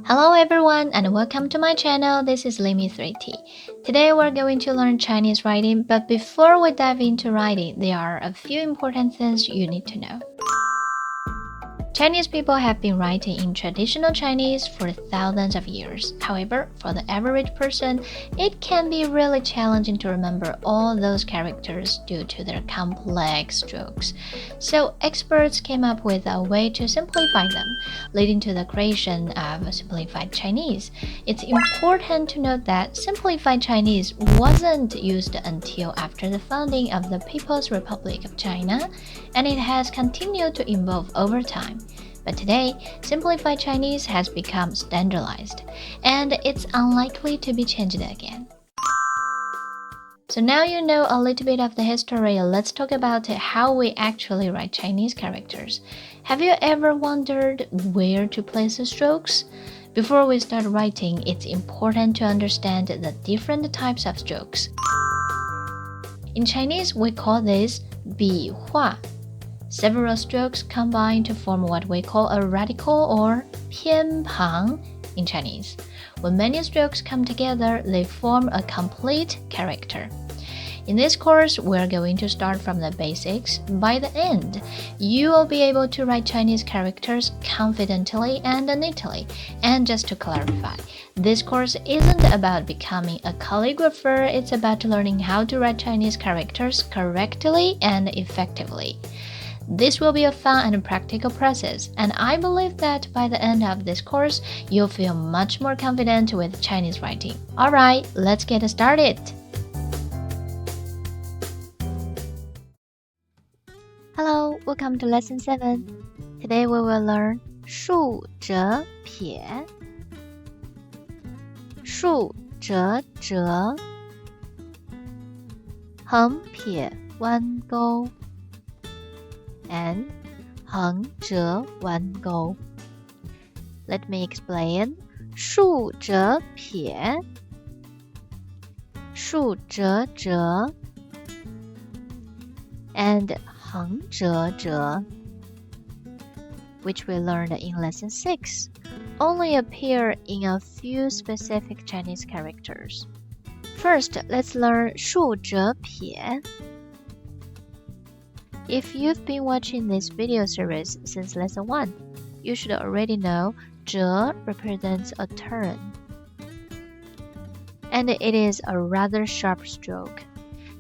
Hello everyone and welcome to my channel. This is Limi3T. Today we're going to learn Chinese writing, but before we dive into writing, there are a few important things you need to know. Chinese people have been writing in traditional Chinese for thousands of years. However, for the average person, it can be really challenging to remember all those characters due to their complex strokes. So experts came up with a way to simplify them, leading to the creation of simplified Chinese. It's important to note that simplified Chinese wasn't used until after the founding of the People's Republic of China, and it has continued to evolve over time. But today, simplified Chinese has become standardized, and it's unlikely to be changed again. So now you know a little bit of the history, let's talk about how we actually write Chinese characters. Have you ever wondered where to place the strokes? Before we start writing, it's important to understand the different types of strokes. In Chinese, we call this 笔画. Several strokes combine to form what we call a radical or 偏旁 in Chinese. When many strokes come together, they form a complete character. In this course, we're going to start from the basics. By the end, you will be able to write Chinese characters confidently and neatly. And just to clarify, this course isn't about becoming a calligrapher, it's about learning how to write Chinese characters correctly and effectively. This will be a fun and practical process, and I believe that by the end of this course, you'll feel much more confident with Chinese writing. Alright, let's get started! Hello, welcome to Lesson 7. Today we will learn shùzhépiě, shùzhézhé, 横撇弯钩 and 横折弯钩. Let me explain. shùzhépiě, shùzhézhé, and 横折折, which we learned in Lesson 6, only appear in a few specific Chinese characters. First, let's learn shùzhépiě. If you've been watching this video series since Lesson 1, you should already know 折 represents a turn, and it is a rather sharp stroke.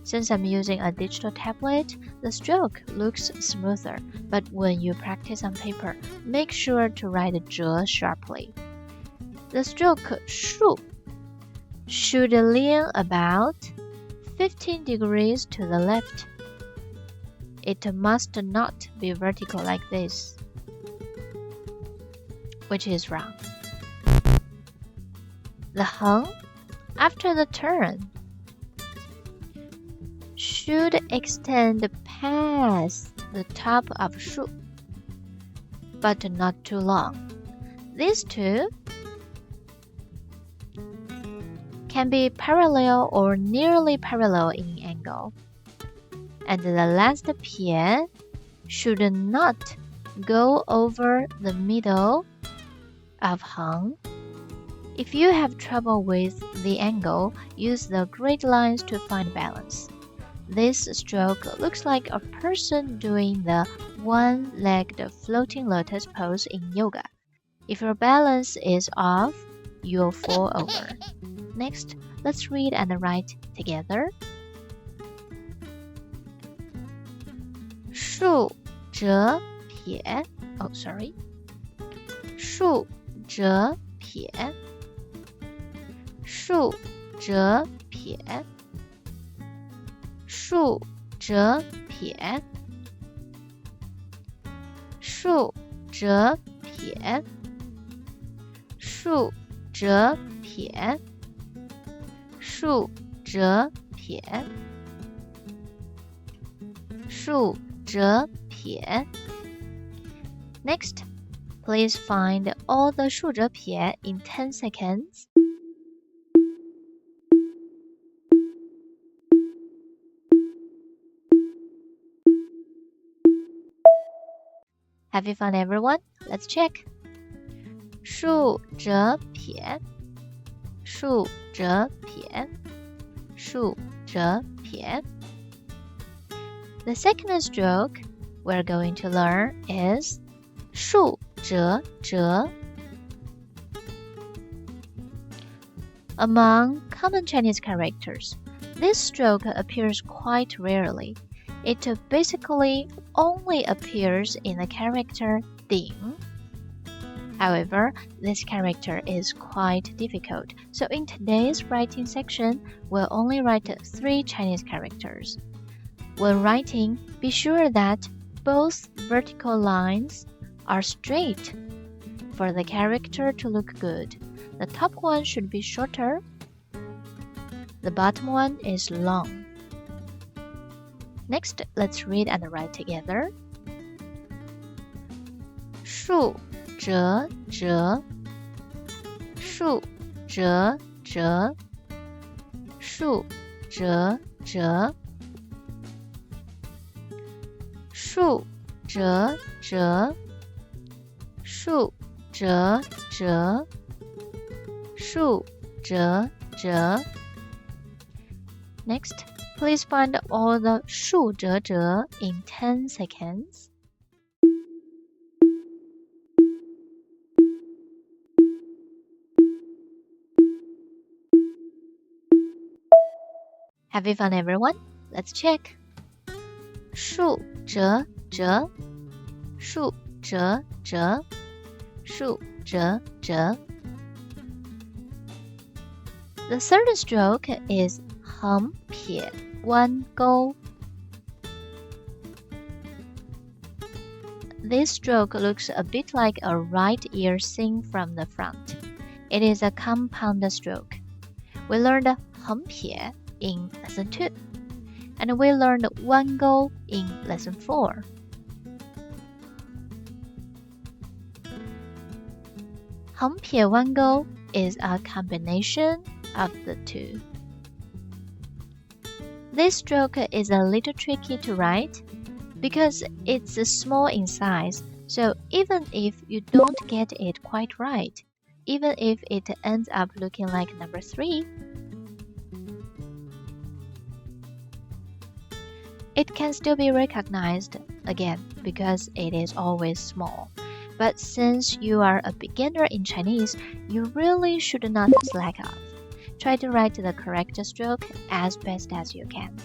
Since I'm using a digital tablet, the stroke looks smoother, but when you practice on paper, make sure to write 折 sharply. The stroke 树 should lean about 15 degrees to the left. It must not be vertical like this, which is wrong. The 横, after the turn, should extend past the top of 树, but not too long. These two can be parallel or nearly parallel in angle. And the last 撇 should not go over the middle of 横. If you have trouble with the angle, use the grid lines to find balance. This stroke looks like a person doing the one-legged floating lotus pose in yoga. If your balance is off, you'll fall over. Next, let's read and write together. shùzhépiě, shùzhépiě, shùzhépiě, shùzhépiě, shùzhépiě, shùzhépiě, shùzhépiě, shùzhépiě. Next, please find all the 豎折撇 in 10 seconds. Have you found everyone? Let's check. shùzhépiě, shùzhépiě, shùzhépiě. The second stroke we're going to learn is 竖折折. Among common Chinese characters, this stroke appears quite rarely. It basically only appears in the character 顶. However, this character is quite difficult, so in today's writing section, we'll only write 3 Chinese characters. When writing, be sure that both vertical lines are straight for the character to look good. The top one should be shorter. The bottom one is long. Next, let's read and write together. 竖折折, 竖折折, 竖折折, 竖折折, 竖折折, 竖折折. Next, please find all the 竖折折 in 10 seconds. Have you found everyone? Let's check. 竖折折, 竖折折, 竖折折. The third stroke is 横撇弯钩. This stroke looks a bit like a right ear seen from the front. It is a compound stroke. We learned 横撇 in lesson 2, and we learned 弯钩 in lesson 4. héngpiěwāngōu is a combination of the two. This stroke is a little tricky to write because it's small in size, so even if you don't get it quite right, even if it ends up looking like number 3, it can still be recognized again because it is always small. But since you are a beginner in Chinese, you really should not slack off. Try to write the correct stroke as best as you can.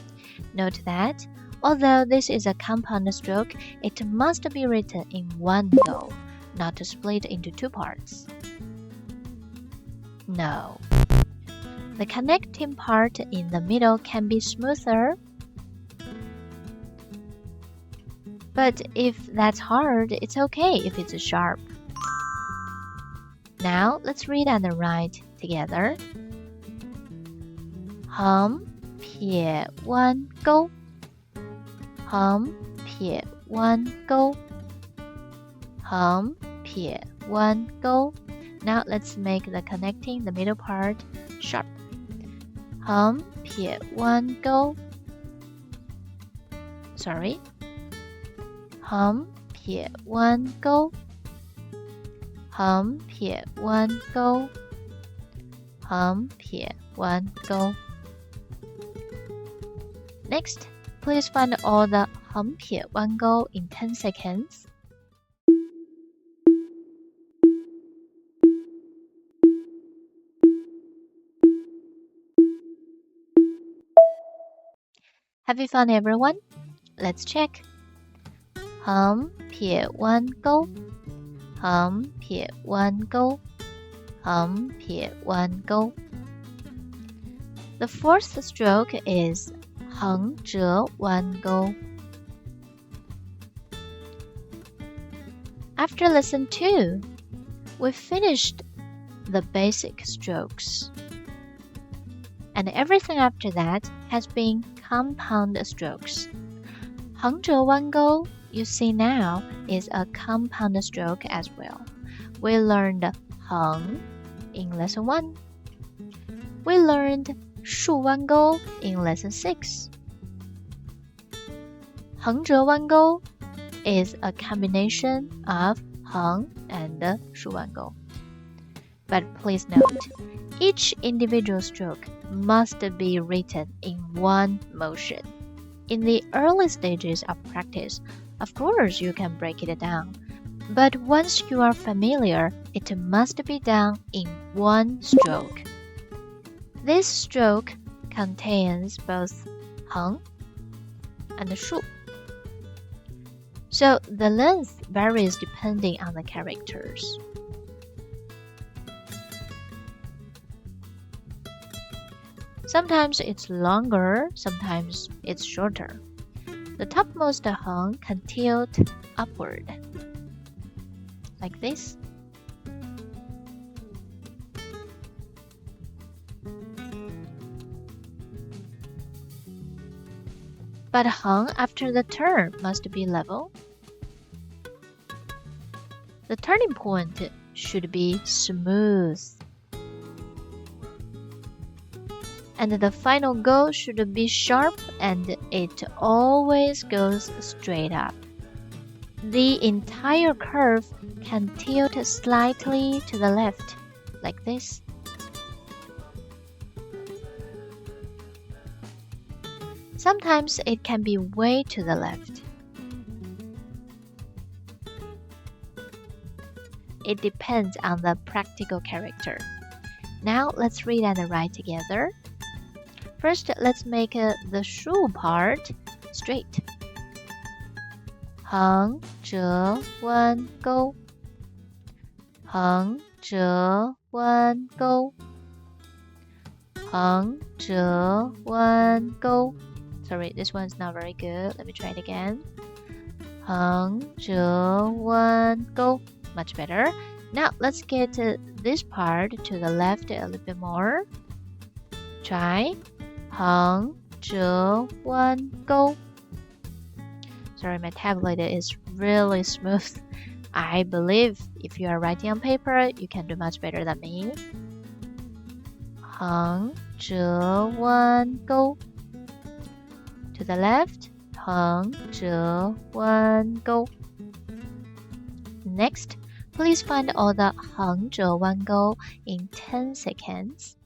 Note that, although this is a compound stroke, it must be written in one go, not split into 2 parts. No. The connecting part in the middle can be smoother, but if that's hard, it's okay if it's sharp. Now, let's read and write together. 横撇弯钩, 横撇弯钩, 横撇弯钩. Now, let's make the connecting the middle part sharp. 横撇弯钩. Sorry. 横撇弯钩, 横撇弯钩, 横撇弯钩. Next, please find all the 横撇弯钩 in 10 seconds. Have you found everyone? Let's check. 横撇弯钩, 横撇弯钩, 横撇弯钩. The fourth stroke is 横折弯钩. After lesson 2, we finished the basic strokes, and everything after that has been compound strokes. 横折弯钩 you see now is a compound stroke as well. We learned 横 in lesson 1. We learned 竖弯钩 in lesson 6. 横折弯钩 is a combination of 横 and 竖弯钩. But please note, each individual stroke must be written in one motion. In the early stages of practice, of course you can break it down. But once you are familiar, it must be done in one stroke. This stroke contains both 横 and 竖. So the length varies depending on the characters. Sometimes it's longer, sometimes it's shorter. The topmost 横 can tilt upward, like this. But 横 after the turn must be level. The turning point should be smooth. And the final goal should be sharp and it always goes straight up. The entire curve can tilt slightly to the left, like this. Sometimes it can be way to the left. It depends on the practical character. Now let's read and write together. First, let's make the 竖 part straight. 横折弯钩 横折弯钩 横折弯钩 Sorry, this one's not very good. Let me try it again. 横折弯钩 Much better. Now let's get this part to the left a little bit more. Try 横折弯钩 Sorry, my tablet is really smooth. I believe if you are writing on paper, you can do much better than me. 横折弯钩 To the left, 横折弯钩 Next, please find all the 横折弯钩 in 10 seconds.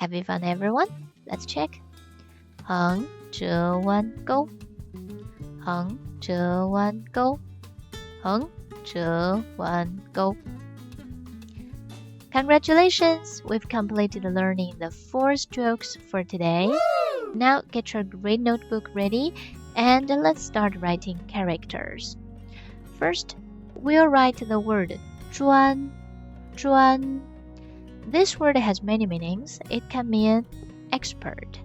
Have you found everyone? Let's check. 横折弯钩 横折弯钩 横折弯钩 Congratulations! We've completed learning the 4 strokes for today. Now get your grade notebook ready and let's start writing characters. First, we'll write the word 专 专 This word has many meanings. It can mean expert.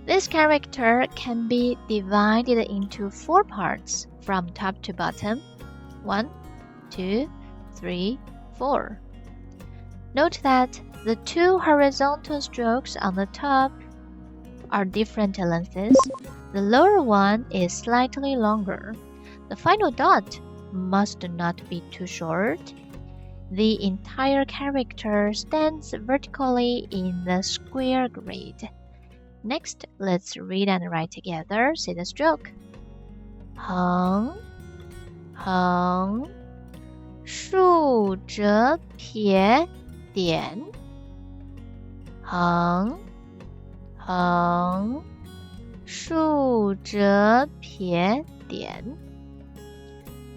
This character can be divided into 4 parts from top to bottom. 1, 2, 3, 4. Note that the 2 horizontal strokes on the top are different lengths. The lower one is slightly longer. The final dot must not be too short. The entire character stands vertically in the square grid. Next, let's read and write together. Say the stroke. 横横竖折撇点横横竖折撇点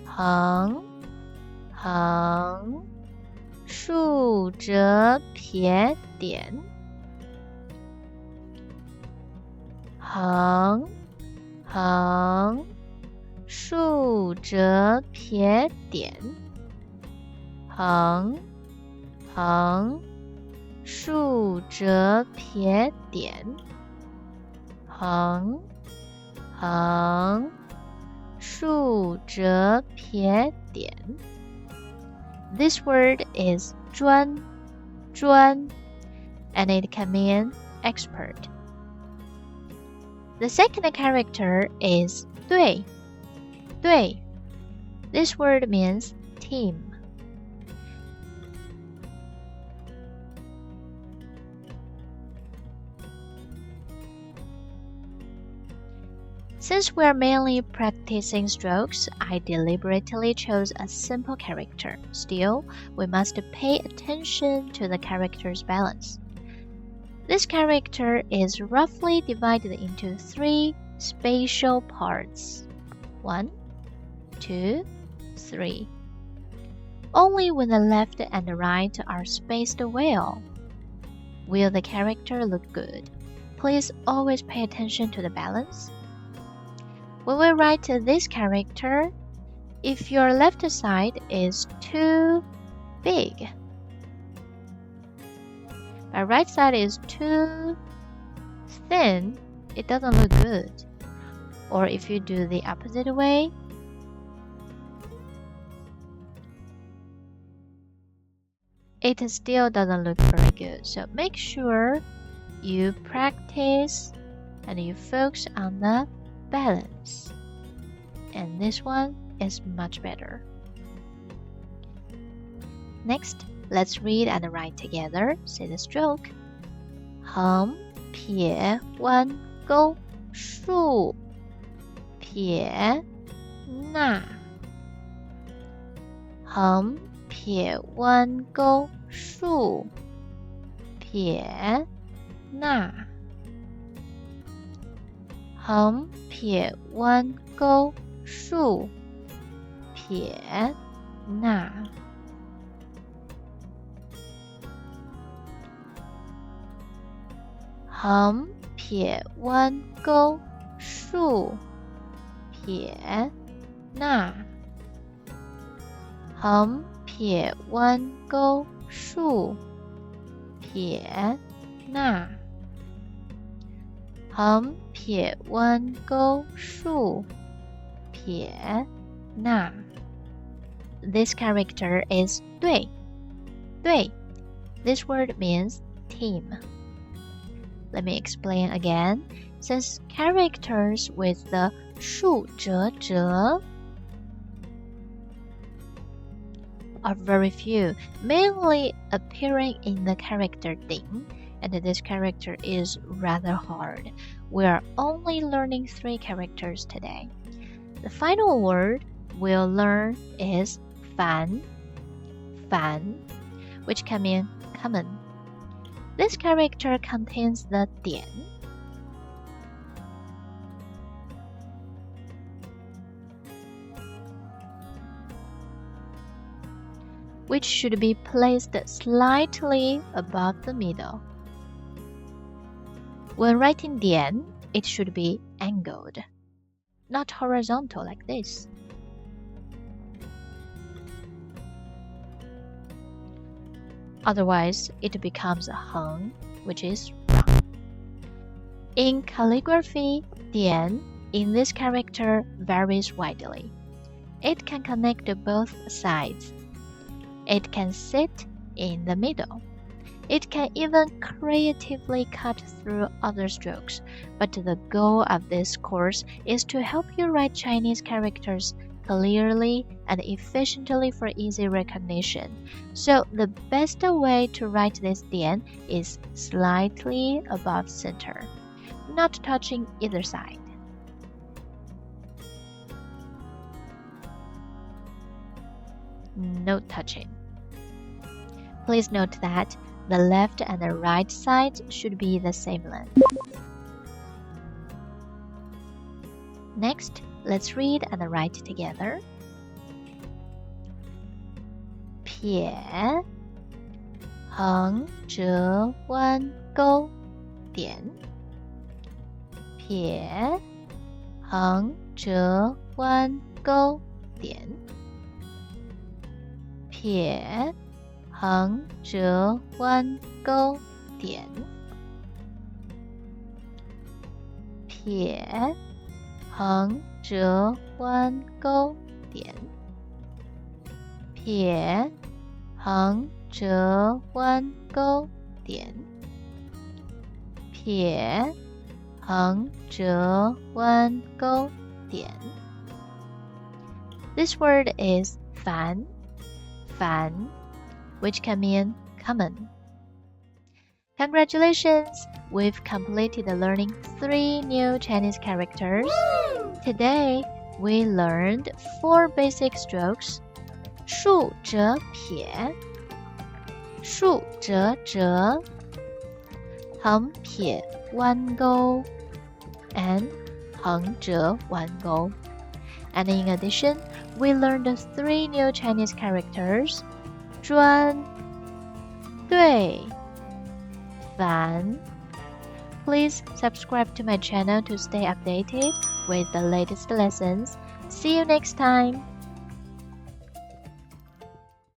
横横竖折撇点横横竖折撇点横横竖折撇点横横竖折撇点 This word is 专 专 and it can mean expert. The second character is 对 对 This word means team. Since we're mainly practicing strokes, I deliberately chose a simple character. Still, we must pay attention to the character's balance. This character is roughly divided into 3 spatial parts. 1, 2, 3. Only when the left and the right are spaced well will the character look good. Please always pay attention to the balance. When we write this character, if your left side is too big, but right side is too thin, it doesn't look good. Or if you do the opposite way, it still doesn't look very good. So make sure you practice and you focus on the balance. And this one is much better. Next, let's read and write together. Say the stroke. 横撇弯钩竖撇捺横撇弯钩竖撇捺横撇弯钩竖撇捺横撇弯钩竖撇捺横撇弯钩竖撇捺横撇弯钩竖撇捺 This character is 对 This word means team. Let me explain again. Since characters with the shùzhézhé are very few, mainly appearing in the character 顶, and this character is rather hard. We are only learning 3 characters today. The final word we'll learn is 凡, which can mean common. This character contains the 点, which should be placed slightly above the middle. When writing 点, it should be angled, not horizontal like this. Otherwise, it becomes a 横, which is wrong. In calligraphy, 点 in this character varies widely. It can connect both sides. It can sit in the middle. It can even creatively cut through other strokes. But the goal of this course is to help you write Chinese characters clearly and efficiently for easy recognition. So the best way to write this 点 is slightly above center, not touching either side. No touching. Please note that the left and the right sides should be the same length. Next, let's read and write together. 撇横折弯钩点撇横折弯钩点撇横折弯钩点撇横折弯钩点撇横折弯钩点撇横折弯钩点 This word is 凡 which can mean common. Congratulations! We've completed learning 3 new Chinese characters. Today, we learned 4 basic strokes: shùzhépiě, shùzhézhé, 横撇弯钩 and 横折弯钩. And in addition, we learned 3 new Chinese characters: zhuān, 对, 反. Please subscribe to my channel to stay updated with the latest lessons. See you next time!